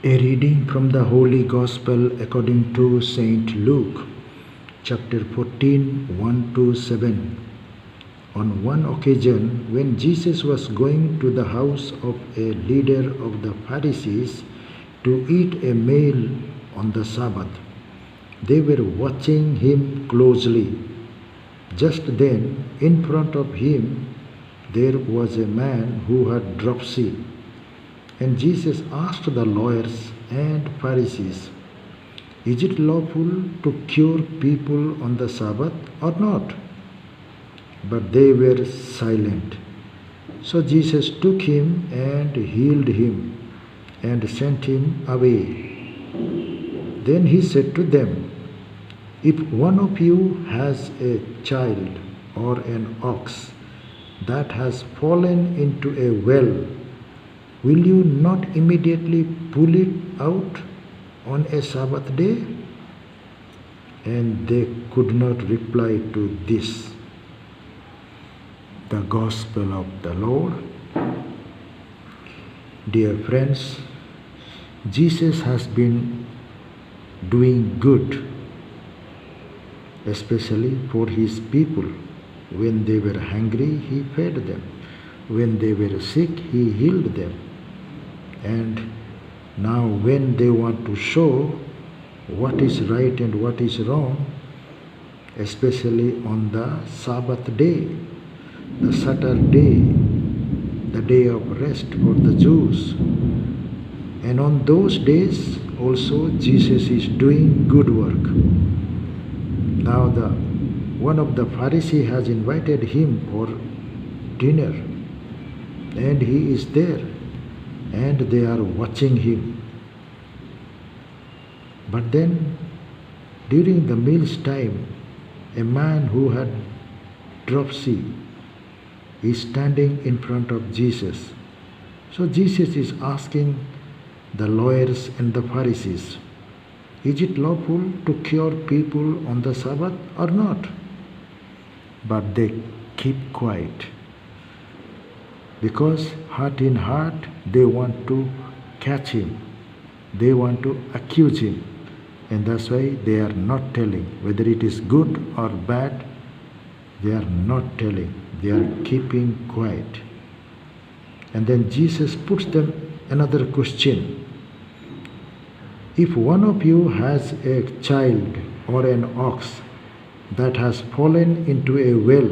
A reading from the Holy Gospel according to St. Luke, chapter 14, 1 to 7. On one occasion, when Jesus was going to the house of a leader of the Pharisees to eat a meal on the Sabbath, they were watching him closely. Just then, in front of him, there was a man who had dropsy. And Jesus asked the lawyers and Pharisees, "Is it lawful to cure people on the Sabbath or not?" But they were silent. So Jesus took him and healed him and sent him away. Then he said to them, "If one of you has a child or an ox that has fallen into a well, will you not immediately pull it out on a Sabbath day?" And they could not reply to this. The Gospel of the Lord. Dear friends, Jesus has been doing good, especially for his people. When they were hungry, he fed them. When they were sick, he healed them. And now when they want to show what is right and what is wrong, especially on the Sabbath day, the Saturday, the day of rest for the Jews. And on those days also Jesus is doing good work. Now one of the Pharisees has invited him for dinner, and he is there, and they are watching him. But then during the meal's time, a man who had dropsy is standing in front of Jesus. So Jesus is asking the lawyers and the Pharisees, "Is it lawful to cure people on the Sabbath or not?" But they keep quiet, because heart in heart they want to catch him, they want to accuse him, and that's why they are not telling whether it is good or bad. They are not telling, they are keeping quiet. And then Jesus puts them another question. "If one of you has a child or an ox that has fallen into a well,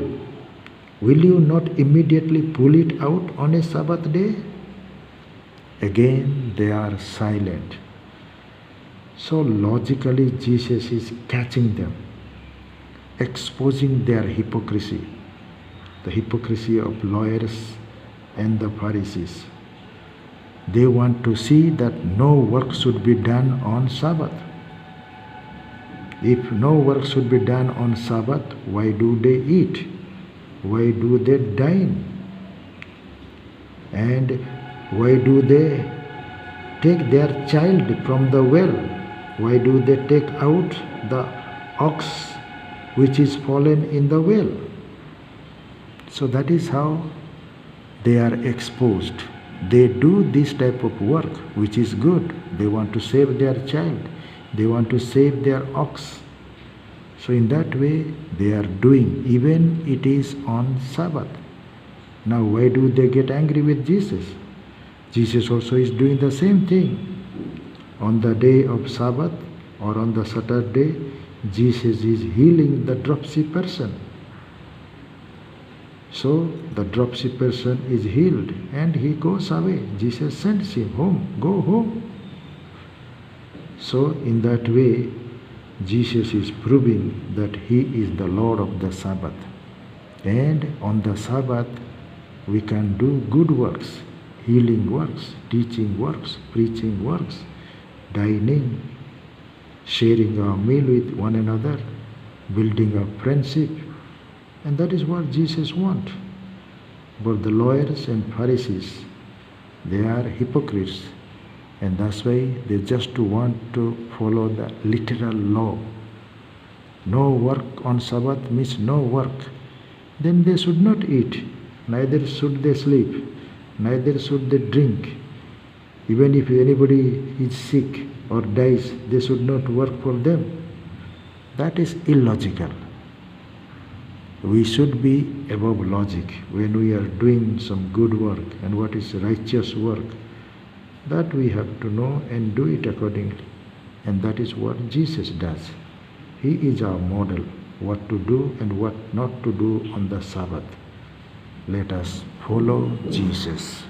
will you not immediately pull it out on a Sabbath day?" Again they are silent. So logically Jesus is catching them, exposing their hypocrisy, the hypocrisy of lawyers and the Pharisees. They want to see that no work should be done on Sabbath. If no work should be done on Sabbath, why do they eat? Why do they dine? And why do they take their child from the well? Why do they take out the ox which is fallen in the well? So that is how they are exposed. They do this type of work which is good. They want to save their child. They want to save their ox. So in that way they are doing, even it is on Sabbath. Now why do they get angry with Jesus? Jesus also is doing the same thing. On the day of Sabbath or on the Saturday, Jesus is healing the dropsy person. So the dropsy person is healed and he goes away. Jesus sends him home, go home. So in that way, Jesus is proving that he is the Lord of the Sabbath. And on the Sabbath, we can do good works, healing works, teaching works, preaching works, dining, sharing our meal with one another, building a friendship. And that is what Jesus wants. But the lawyers and Pharisees, they are hypocrites, and that's why they just want to follow the literal law. No work on Sabbath means no work. Then they should not eat, neither should they sleep, neither should they drink. Even if anybody is sick or dies, they should not work for them. That is illogical. We should be above logic when we are doing some good work, and what is righteous work, that we have to know and do it accordingly. And that is what Jesus does. He is our model, what to do and what not to do on the Sabbath. Let us follow Jesus.